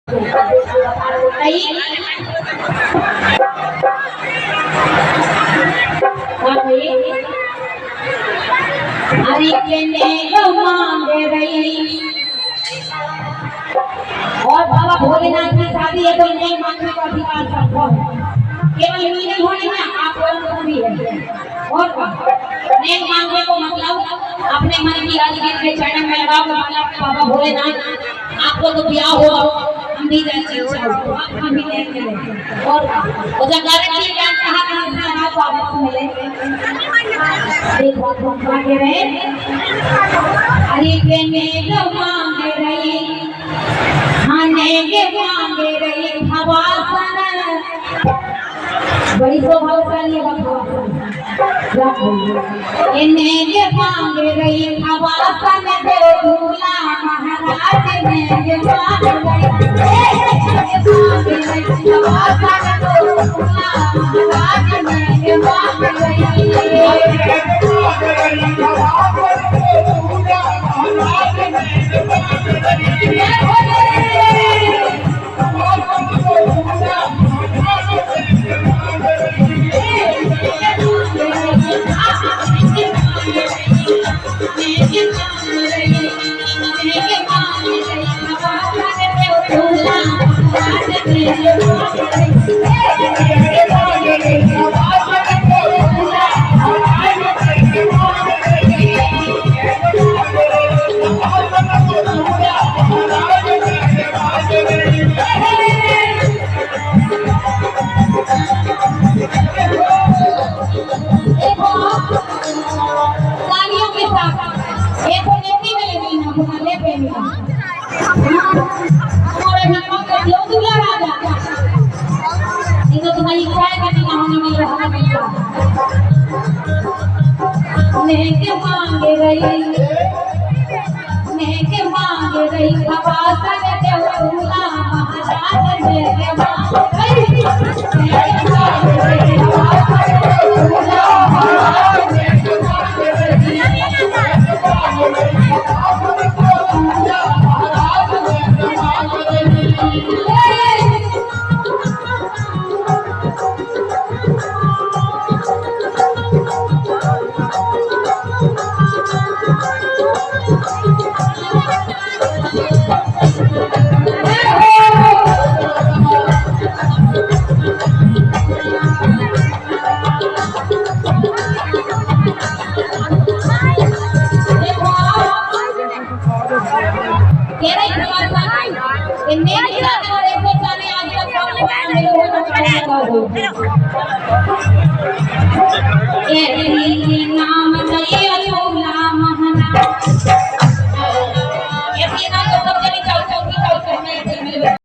अरे के मांगे रही और बाबा भोलेनाथ की शादी है तो नहीं मांगने का अधिकार सबको केवल यही नहीं होने में आप लोगों को भी है और नहीं मांगने को मतलब अपने मन की राजगीर के चरण में लगाओ बाबा भोलेनाथ आपको तो ब्याह होगा हम भी जैसे हम भी देख लेंगे और उधर गारंटी क्या कहा करना आप आपको मिले एक बात हम मांगे रहे अरे के ने मांगे रहे के मांगे रही हवासन बड़ी स्वभावशाली इन्हें के मांगे रही हवासन देव दूल्हा महाराज ने के मांगे रही हवासन देव दूल्हा महाराज ने के मांगे के मांगे रही हवासन देव दूल्हा महाराज ने के मांगे रही हवासन देव दूल्हा महाराज ने के ये